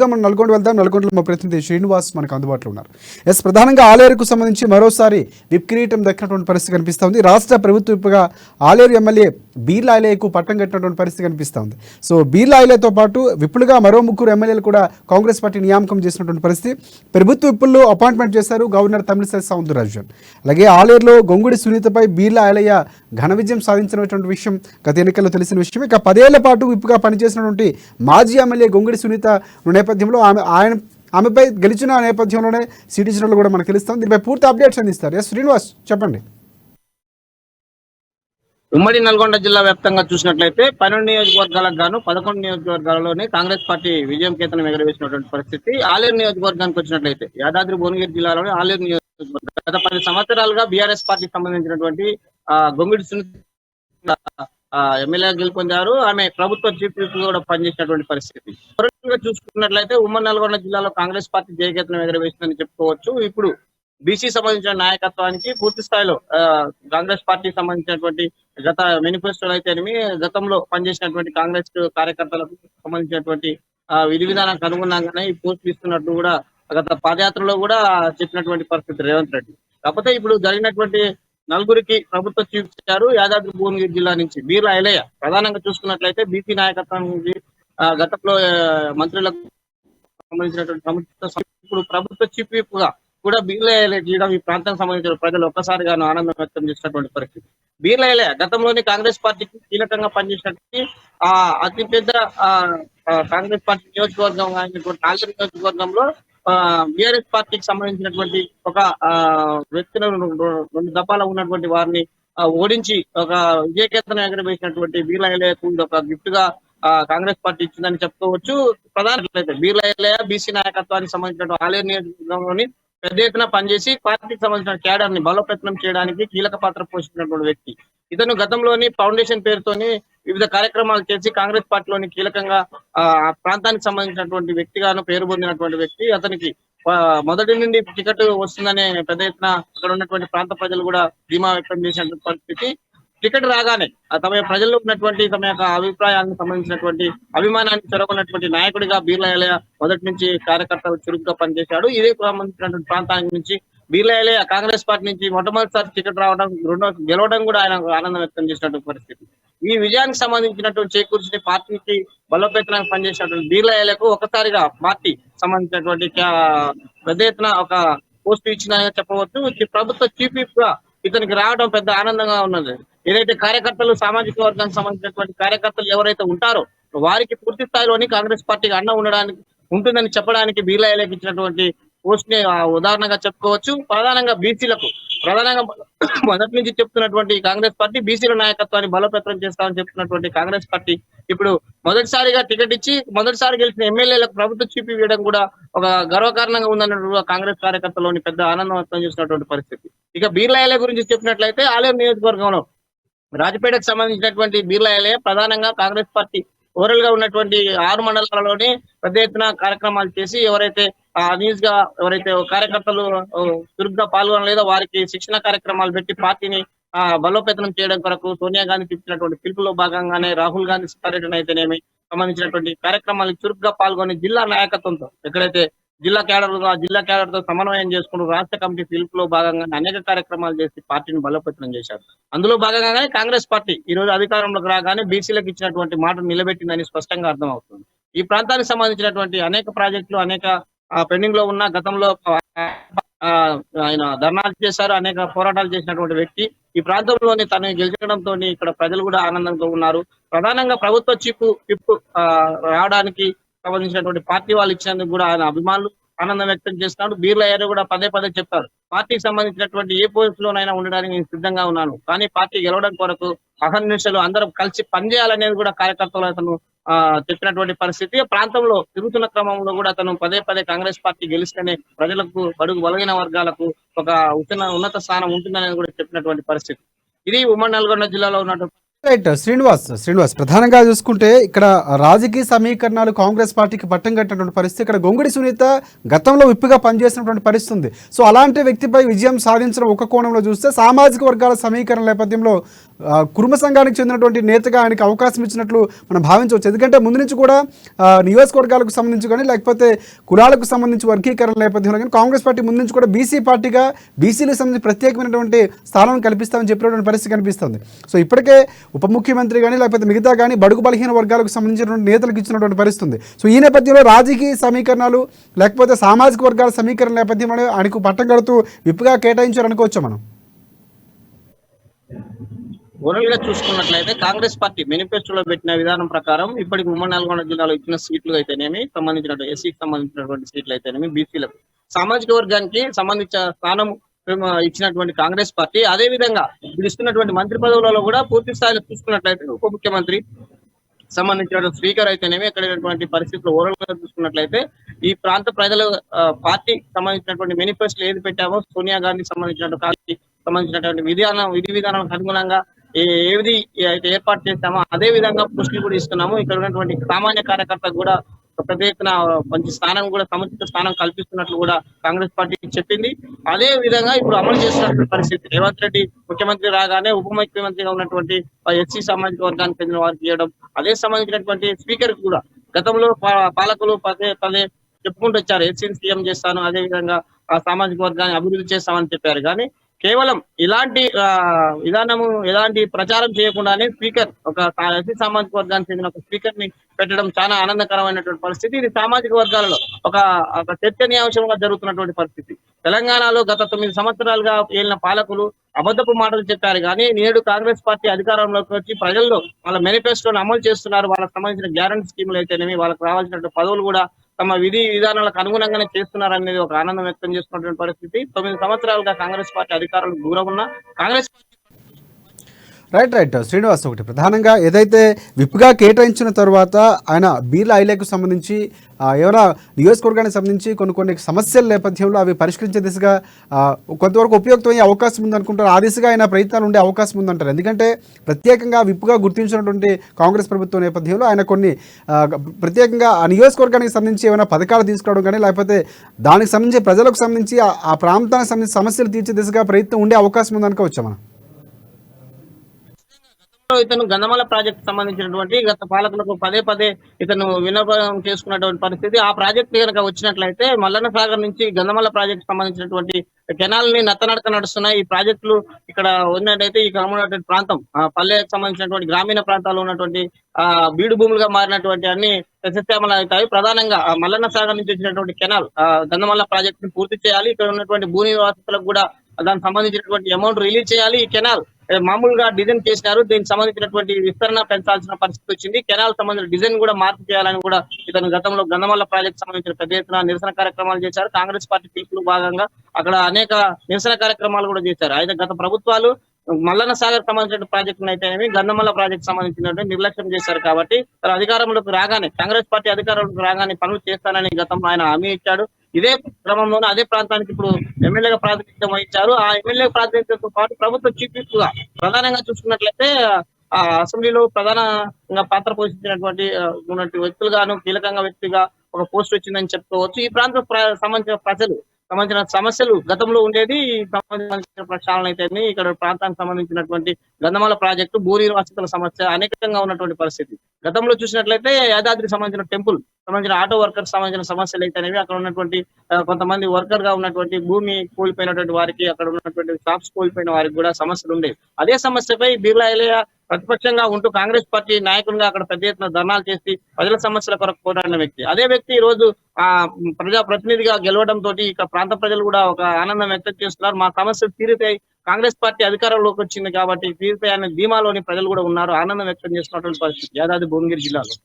మనం నల్గొండ వెళ్దాం. నల్గొండలో మా ప్రతినిధి శ్రీనివాస్ మనకు అందుబాటులో ఉన్నారు. ప్రధానంగా ఆలేరుకు సంబంధించి మరోసారి విప్ కిరీటం దక్కినటువంటి పరిస్థితి కనిపిస్తుంది. రాష్ట్ర ప్రభుత్వ విప్గా ఆలేరు ఎమ్మెల్యే బీర్లా ఐలయ్యకు పట్టం కట్టినటువంటి పరిస్థితి కనిపిస్తుంది. సో బీర్లా ఐలయ్యతో పాటు విప్పులుగా మరో ముగ్గురు ఎమ్మెల్యేలు కూడా కాంగ్రెస్ పార్టీ నియామకం చేసినటువంటి పరిస్థితి. ప్రభుత్వ విప్పుల్లో అపాయింట్మెంట్ చేశారు గవర్నర్ తమిళిసై సౌందరరాజన్. అలాగే ఆలేరులో గొంగుడి సునీతపై బీర్లా ఐలయ్య ఘన విజయం సాధించినటువంటి విషయం గత ఎన్నికల్లో తెలిసిన విషయం. ఇక 10 ఏళ్ల పాటు విప్గా పనిచేసినటువంటి మాజీ ఎమ్మెల్యే గొంగుడి సునీత నేపథ్యంలో ఆమెపై గెలిచిన నేపథ్యంలోనే సిటీ ఛానల్ కూడా మనకు తెలుస్తాం. దీనిపై పూర్తి అప్డేట్స్ అందిస్తారు. ఎస్ శ్రీనివాస్ చెప్పండి. ఉమ్మడి నల్గొండ జిల్లా వ్యాప్తంగా చూసినట్లయితే 12 నియోజకవర్గాలకు గాను 11 నియోజకవర్గాలలోనే కాంగ్రెస్ పార్టీ విజయం కేతనం ఎగరవేసినటువంటి పరిస్థితి. ఆలేరు నియోజకవర్గానికి వచ్చినట్లయితే యాదాద్రి భువనగిరి జిల్లాలోని ఆలేరు నియోజకవర్గం గత 10 సంవత్సరాలుగా బీఆర్ఎస్ పార్టీకి సంబంధించినటువంటి గొంగిడి సునీత ఎమ్మెల్యే గెలుపొందారు. ఆమె ప్రభుత్వ చీఫ్ విప్ కూడా పనిచేసినటువంటి పరిస్థితి. చూసుకున్నట్లయితే ఉమ్మడి నల్గొండ జిల్లాలో కాంగ్రెస్ పార్టీ జయకేతనం ఎగరవేసిందని చెప్పుకోవచ్చు. ఇప్పుడు బీసీ సంబంధించిన నాయకత్వానికి పూర్తి స్థాయిలో కాంగ్రెస్ పార్టీకి సంబంధించినటువంటి గత మేనిఫెస్టోలు అయితేనేమి, గతంలో పనిచేసినటువంటి కాంగ్రెస్ కార్యకర్తలకు సంబంధించినటువంటి విధి విధానానికి అనుగుణంగానే ఈ పోస్టులు ఇస్తున్నట్టు కూడా గత పాదయాత్రలో కూడా చెప్పినటువంటి పరిస్థితి రేవంత్ రెడ్డి. కాకపోతే ఇప్పుడు జరిగినటువంటి నలుగురికి ప్రభుత్వ చీఫ్ ఇచ్చారు. యాదాద్రి భువనగిరి జిల్లా నుంచి బీర్లా ఐలయ్య ప్రధానంగా చూసుకున్నట్లయితే బీసీ నాయకత్వం నుంచి గతంలో మంత్రులకు సంబంధించినటువంటి ఇప్పుడు ప్రభుత్వ చీఫ్ విప్ గా కూడా బీర్లా ఐలయ్య చేయడం ఈ ప్రాంతానికి సంబంధించిన ప్రజలు ఒక్కసారిగాను ఆనందం వ్యక్తం చేసినటువంటి పరిస్థితి. బీర్లా ఐలయ్య గతంలోని కాంగ్రెస్ పార్టీకి కీలకంగా పనిచేసినటువంటి అతిపెద్ద కాంగ్రెస్ పార్టీ నియోజకవర్గం అయినటువంటి ఆలేరు నియోజకవర్గంలో బీఆర్ఎస్ పార్టీకి సంబంధించినటువంటి ఒక వ్యక్తులను 2 దఫాల ఉన్నటువంటి వారిని ఓడించి ఒక విజయకేతనం ఎగరవేసినటువంటి బీర్లా ఐలయ్యకు ఒక గిఫ్ట్ గా కాంగ్రెస్ పార్టీ ఇచ్చిందని చెప్పుకోవచ్చు. ప్రధానమైతే బీర్లా ఐలయ్య బీసీ నాయకత్వానికి సంబంధించిన ఆలేరు నియోజకవర్గంలోని పెద్ద ఎత్తున పనిచేసి పార్టీకి సంబంధించిన క్యాడర్ ని బలోపేతం చేయడానికి కీలక పాత్ర పోషించినటువంటి వ్యక్తి. ఇతను గతంలోని ఫౌండేషన్ పేరుతోని వివిధ కార్యక్రమాలు చేసి కాంగ్రెస్ పార్టీలోని కీలకంగా ప్రాంతానికి సంబంధించినటువంటి వ్యక్తిగాను పేరు పొందినటువంటి వ్యక్తి. అతనికి మొదటి నుండి టికెట్ వస్తుందనే పెద్ద ఎత్తున అక్కడ ఉన్నటువంటి ప్రాంత ప్రజలు కూడా ధీమా వ్యక్తం చేసినటువంటి పరిస్థితి. టికెట్ రాగానే తమ ప్రజల్లో ఉన్నటువంటి తమ యొక్క అభిప్రాయాలకు సంబంధించినటువంటి అభిమానాన్ని చొరగొన్నటువంటి నాయకుడిగా బీర్లా ఐలయ్య మొదటి నుంచి కార్యకర్తలు చురుగ్గా పనిచేశాడు. ఇదే సంబంధించినటువంటి ప్రాంతానికి నుంచి బీర్లా ఐలయ్య కాంగ్రెస్ పార్టీ నుంచి మొట్టమొదటిసారి టికెట్ రావడం, గెలవడం కూడా ఆయన ఆనందం వ్యక్తం చేసినటువంటి పరిస్థితి. ఈ విజయానికి సంబంధించినటువంటి చేకూర్చి పార్టీకి బలోపేతనానికి పనిచేసినటువంటి బీర్లా ఐలయ్యకు ఒకసారిగా పార్టీ సంబంధించినటువంటి పెద్ద ఎత్తున ఒక పోస్ట్ ఇచ్చిందని చెప్పవచ్చు. ప్రభుత్వ చీఫ్ విప్ గా ఇతనికి రావడం పెద్ద ఆనందంగా ఉన్నది. ఏదైతే కార్యకర్తలు సామాజిక వర్గానికి సంబంధించినటువంటి కార్యకర్తలు ఎవరైతే ఉంటారో వారికి పూర్తి స్థాయిలోని కాంగ్రెస్ పార్టీకి అండ ఉంటుందని చెప్పడానికి బీర్లా ఐలయ్యకి ఇచ్చినటువంటి పోస్ట్ ని ఉదాహరణగా చెప్పుకోవచ్చు. ప్రధానంగా బీసీలకు మొదటి నుంచి చెప్తున్నటువంటి కాంగ్రెస్ పార్టీ బీసీల నాయకత్వాన్ని బలోపేతం చేస్తామని చెప్తున్నటువంటి కాంగ్రెస్ పార్టీ ఇప్పుడు మొదటిసారిగా టికెట్ ఇచ్చి మొదటిసారి గెలిచిన ఎమ్మెల్యేలకు ప్రభుత్వ చీఫ్ ఇవ్వడం కూడా ఒక గర్వకారణంగా ఉందన్నట్టు కాంగ్రెస్ కార్యకర్తలోని పెద్ద ఆనందం వ్యక్తం చేసినటువంటి పరిస్థితి. ఇక బీర్లా ఐలయ్య గురించి చెప్పినట్లయితే ఆలేరు నియోజకవర్గంలో రాజపేటకు సంబంధించినటువంటి బీర్లా ఐలయ్య ప్రధానంగా కాంగ్రెస్ పార్టీ ఓవరాల్ గా ఉన్నటువంటి 6 మండలాలలోనే పెద్ద ఎత్తున కార్యక్రమాలు చేసి ఎవరైతే ఎవరైతే కార్యకర్తలు చురుగ్గా పాల్గొనలేదో వారికి శిక్షణ కార్యక్రమాలు పెట్టి పార్టీని బలోపేతం చేయడం కొరకు సోనియా గాంధీ ఇచ్చినటువంటి పిలుపులో భాగంగానే రాహుల్ గాంధీ పర్యటన అయితేనేమి సంబంధించినటువంటి కార్యక్రమాలకు చురుగ్గా పాల్గొని జిల్లా నాయకత్వంతో ఎక్కడైతే జిల్లా క్యాడర్ తో సమన్వయం చేసుకుంటూ రాష్ట్ర కమిటీ పిలుపులో భాగంగానే అనేక కార్యక్రమాలు చేసి పార్టీని బలోపేతం చేశారు. అందులో భాగంగానే కాంగ్రెస్ పార్టీ ఈ రోజు అధికారంలోకి రాగానే బీసీలకు ఇచ్చినటువంటి మాటను నిలబెట్టిందని స్పష్టంగా అర్థమవుతుంది. ఈ ప్రాంతానికి సంబంధించినటువంటి అనేక ప్రాజెక్టులు అనేక పెండింగ్ లో ఉన్న గతంలో ఆయన ధర్నాలు చేశారు, అనేక పోరాటాలు చేసినటువంటి వ్యక్తి. ఈ ప్రాంతంలోని తను గెలిచడంతో ఇక్కడ ప్రజలు కూడా ఆనందంతో ఉన్నారు. ప్రధానంగా ప్రభుత్వ చీఫ్ విప్ రావడానికి సంబంధించినటువంటి పార్టీ వాళ్ళు ఇచ్చినందుకు కూడా ఆయన అభిమానులు ఆనందం వ్యక్తం చేస్తున్నాడు. బీర్లా ఐలయ్య కూడా పదే చెప్పారు, పార్టీకి సంబంధించినటువంటి ఏ పోస్ట్ లోనైనా ఉండడానికి నేను సిద్ధంగా ఉన్నాను, కానీ పార్టీ గెలవడం కొరకు అహర్నిశలు అందరం కలిసి పనిచేయాలనేది కూడా కార్యకర్తలు అతను చెప్పినటువంటి పరిస్థితి. ప్రాంతంలో తిరుగుతున్న క్రమంలో కూడా అతను పదే కాంగ్రెస్ పార్టీ గెలిస్తేనే ప్రజలకు బడుగు బలహీన వర్గాలకు ఒక ఉన్నత స్థానం ఉంటుందనేది కూడా చెప్పినటువంటి పరిస్థితి. ఇది ఉమ్మడి నల్గొండ జిల్లాలో ఉన్నటువంటి రైట్. శ్రీనివాస్ ప్రధానంగా చూసుకుంటే ఇక్కడ రాజకీయ సమీకరణాలు కాంగ్రెస్ పార్టీకి పట్టం కట్టినటువంటి పరిస్థితి. ఇక్కడ గొంగుడి సునీత గతంలో విప్పుగా పనిచేసినటువంటి పరిస్థితి ఉంది. సో అలాంటి వ్యక్తిపై విజయం సాధించడం ఒక కోణంలో చూస్తే, సామాజిక వర్గాల సమీకరణ నేపథ్యంలో కుర్మ సంఘానికి చెందినటువంటి నేతగా ఆయనకి అవకాశం ఇచ్చినట్లు మనం భావించవచ్చు. ఎందుకంటే ముందు నుంచి కూడా నియోజకవర్గాలకు సంబంధించి కానీ లేకపోతే కులాలకు సంబంధించి వర్గీకరణ నేపథ్యంలో కానీ కాంగ్రెస్ పార్టీ ముందు నుంచి కూడా బీసీ పార్టీగా బీసీలకు సంబంధించి ప్రత్యేకమైనటువంటి స్థానం కల్పిస్తామని చెప్పినటువంటి పరిస్థితి కనిపిస్తుంది. సో ఇప్పటికే ఉప ముఖ్యమంత్రి కానీ లేకపోతే మిగతా కానీ బడుగు బలహీన వర్గాలకు సంబంధించినటువంటి నేతలకు ఇచ్చినటువంటి పరిస్థితి ఉంది. సో ఈ నేపథ్యంలో రాజకీయ సమీకరణాలు లేకపోతే సామాజిక వర్గాల సమీకరణ నేపథ్యంలో ఆయనకు పట్టం కడుతూ విప్పుగా కేటాయించారు అనుకోవచ్చు మనం. ఓవరాల్ గా చూసుకున్నట్లయితే కాంగ్రెస్ పార్టీ మేనిఫెస్టోలో పెట్టిన విధానం ప్రకారం ఇప్పటికి ఉమ్మడి నల్గొండ జిల్లాలో ఇచ్చిన సీట్లు అయితేనేమి, సంబంధించినటువంటి ఎస్సీకి సంబంధించినటువంటి సీట్లు అయితేనేమి, బీసీలకు సామాజిక వర్గానికి సంబంధించిన స్థానం ఇచ్చినటువంటి కాంగ్రెస్ పార్టీ అదే విధంగా ఇస్తున్నటువంటి మంత్రి పదవులలో కూడా పూర్తి స్థాయిలో చూసుకున్నట్లయితే ఉప ముఖ్యమంత్రి సంబంధించిన స్పీకర్ అయితేనేమి ఎక్కడైనటువంటి పరిస్థితులు ఓవరాల్ గా చూసుకున్నట్లయితే ఈ ప్రాంత ప్రజల పార్టీ సంబంధించినటువంటి మేనిఫెస్టో ఏది పెట్టామో సోనియా గాంధీ సంబంధించినటువంటి విధి విధానాలకు అనుగుణంగా ఏది అయితే ఏర్పాటు చేస్తామో అదే విధంగా పుష్టి కూడా ఇస్తున్నాము. ఇక్కడ ఉన్నటువంటి సామాన్య కార్యకర్తకు కూడా పెద్ద ఎత్తున మంచి స్థానం కూడా సముచిత స్థానం కల్పిస్తున్నట్లు కూడా కాంగ్రెస్ పార్టీ చెప్పింది. అదే విధంగా ఇప్పుడు అమలు చేస్తున్నటువంటి పరిస్థితి రేవంత్ రెడ్డి ముఖ్యమంత్రి రాగానే ఉప ముఖ్యమంత్రిగా ఉన్నటువంటి ఎస్సీ సామాజిక వర్గానికి చెందిన వారికి ఇవ్వడం, అదే సంబంధించినటువంటి స్పీకర్ కూడా గతంలో పాలకులు పదే పదే చెప్పుకుంటూ వచ్చారు ఎస్సీని సీఎం చేస్తాను, అదే విధంగా ఆ సామాజిక వర్గాన్ని అభివృద్ధి చేస్తామని చెప్పారు. కానీ కేవలం ఇలాంటి విధానము ఎలాంటి ప్రచారం చేయకుండానే స్పీకర్ ఒక ఎస్సీ సామాజిక వర్గానికి చెందిన ఒక స్పీకర్ ని పెట్టడం చాలా ఆనందకరమైనటువంటి పరిస్థితి. ఇది సామాజిక వర్గాలలో ఒక చర్చనీయాంశంగా జరుగుతున్నటువంటి పరిస్థితి. తెలంగాణలో గత 9 సంవత్సరాలుగా ఏలిన పాలకులు అబద్ధపు మాటలు చెప్పారు కానీ నేడు కాంగ్రెస్ పార్టీ అధికారంలోకి వచ్చి ప్రజల్లో వాళ్ళ మేనిఫెస్టోను అమలు చేస్తున్నారు. వాళ్ళకి సంబంధించిన గ్యారంటీ స్కీములు అయితేనేమి, వాళ్ళకి రావాల్సినటువంటి పదవులు కూడా తమ విధి విధానాలకు అనుగుణంగానే చేస్తున్నారు అనేది ఒక ఆనందం వ్యక్తం చేస్తున్నటువంటి పరిస్థితి. 9 సంవత్సరాలుగా కాంగ్రెస్ పార్టీ అధికారులకు దూరం ఉన్న కాంగ్రెస్ రైట్ శ్రీనివాస్, ఒకటి ప్రధానంగా ఏదైతే విప్గా కేటాయించిన తర్వాత ఆయన బీర్ల ఐలేకు సంబంధించి ఏమైనా నియోజకవర్గానికి సంబంధించి కొన్ని సమస్యల నేపథ్యంలో అవి పరిష్కరించే దిశగా కొంతవరకు ఉపయుక్తమయ్యే అవకాశం ఉందనుకుంటారు. ఆ దిశగా ఆయన ప్రయత్నాలు ఉండే అవకాశం ఉందంటారు. ఎందుకంటే ప్రత్యేకంగా విప్గా గుర్తించినటువంటి కాంగ్రెస్ ప్రభుత్వం నేపథ్యంలో ఆయన కొన్ని ప్రత్యేకంగా ఆ నియోజకవర్గానికి సంబంధించి ఏమైనా పథకాలు తీసుకురావడం కానీ లేకపోతే దానికి సంబంధించి ప్రజలకు సంబంధించి ఆ ప్రాంతానికి సంబంధించి సమస్యలు తీర్చే దిశగా ప్రయత్నం ఉండే అవకాశం ఉందనుకోవచ్చా మనం? ఇతను గంధమాల ప్రాజెక్ట్ సంబంధించినటువంటి గత పాలకులకు పదే పదే ఇతను విన్నపం చేసుకున్నటువంటి పరిస్థితి. ఆ ప్రాజెక్ట్ కనుక వచ్చినట్లయితే మల్లన్న సాగర్ నుంచి గంధమాల ప్రాజెక్ట్ సంబంధించినటువంటి కెనాల్ ని నత్తనడక నడుస్తున్నాయి. ఈ ప్రాజెక్టులు ఇక్కడ ఉన్నట్టయితే ఈ ఉన్నటువంటి ప్రాంతం పల్లెకి సంబంధించినటువంటి గ్రామీణ ప్రాంతాల్లో ఉన్నటువంటి బీడు భూములుగా మారినటువంటి అన్ని సస్యశ్యామలు అవుతాయి. ప్రధానంగా మల్లన్న సాగర్ నుంచి వచ్చినటువంటి కెనాల్ గంధమాల ప్రాజెక్ట్ ని పూర్తి చేయాలి. ఇక్కడ ఉన్నటువంటి భూ నివాసితులకు కూడా దానికి సంబంధించినటువంటి అమౌంట్ రిలీజ్ చేయాలి. ఈ కెనాల్ మామూలుగా డిజైన్ చేసినారు, దీనికి సంబంధించినటువంటి విస్తరణ పెంచాల్సిన పరిస్థితి వచ్చింది. కెనాల్ సంబంధించిన డిజైన్ కూడా మార్పు చేయాలని కూడా ఇతను గతంలో గంధమల్ల ప్రాజెక్ట్ సంబంధించిన పెద్ద ఎత్తున నిరసన కార్యక్రమాలు చేశారు. కాంగ్రెస్ పార్టీ పిలుపులో భాగంగా అక్కడ అనేక నిరసన కార్యక్రమాలు కూడా చేశారు. అయితే గత ప్రభుత్వాలు మల్లన్న సాగర్ సంబంధించిన ప్రాజెక్టు అయితేనేమి గంధమల్ల ప్రాజెక్ట్ సంబంధించినటువంటి నిర్లక్ష్యం చేశారు. కాబట్టి తన అధికారంలోకి రాగానే కాంగ్రెస్ పార్టీ అధికారంలోకి రాగానే పనులు చేస్తానని గతంలో ఆయన హామీ ఇచ్చాడు. ఇదే క్రమంలోనే అదే ప్రాంతానికి ఇప్పుడు ఎమ్మెల్యేగా ప్రాతినిధ్యం వహించారు. ఆ ఎమ్మెల్యే ప్రాతినిధ్యంతో పాటు ప్రభుత్వ చీఫ్ విప్ గా ప్రధానంగా చూసుకున్నట్లయితే ఆ అసెంబ్లీలో ప్రధానంగా పాత్ర పోషించినటువంటి వ్యక్తులుగాను కీలకంగా వ్యక్తిగా ఒక పోస్ట్ వచ్చిందని చెప్పుకోవచ్చు. ఈ ప్రాంత సంబంధించిన సమస్యలు గతంలో ఉండేది సంబంధించిన ప్రక్షాళన అయితే ఇక్కడ ప్రాంతానికి సంబంధించినటువంటి గంధమాల ప్రాజెక్టు భూ నిర్వాసితుల సమస్య అనేకంగా ఉన్నటువంటి పరిస్థితి. గతంలో చూసినట్లయితే యాదాద్రి సంబంధించిన టెంపుల్ సంబంధించిన ఆటో వర్కర్స్ సంబంధించిన సమస్యలు అయితేనేవి అక్కడ ఉన్నటువంటి కొంతమంది వర్కర్ గా ఉన్నటువంటి భూమి కోల్పోయినటువంటి వారికి అక్కడ ఉన్నటువంటి షాప్స్ కోల్పోయిన వారికి కూడా సమస్యలు ఉండేవి. అదే సమస్యపై బిర్లా ఎలయ్య ప్రతిపక్షంగా ఉంటూ కాంగ్రెస్ పార్టీ నాయకులుగా అక్కడ పెద్ద ఎత్తున ధర్నాలు చేసి ప్రజల సమస్యల కొరకు పోరాడిన వ్యక్తి. అదే వ్యక్తి ఈ రోజు ప్రజా ప్రతినిధిగా గెలవడం తోటి ఇక ప్రాంత ప్రజలు కూడా ఒక ఆనందం వ్యక్తం చేస్తున్నారు. మా సమస్యలు తీరుతాయి, కాంగ్రెస్ పార్టీ అధికారంలోకి వచ్చింది కాబట్టి తీరుతాయి అనే ధీమాలోని ప్రజలు కూడా ఉన్నారు, ఆనందం వ్యక్తం చేస్తున్నటువంటి పరిస్థితి యాదాద్రి భువనగిరి జిల్లాలో.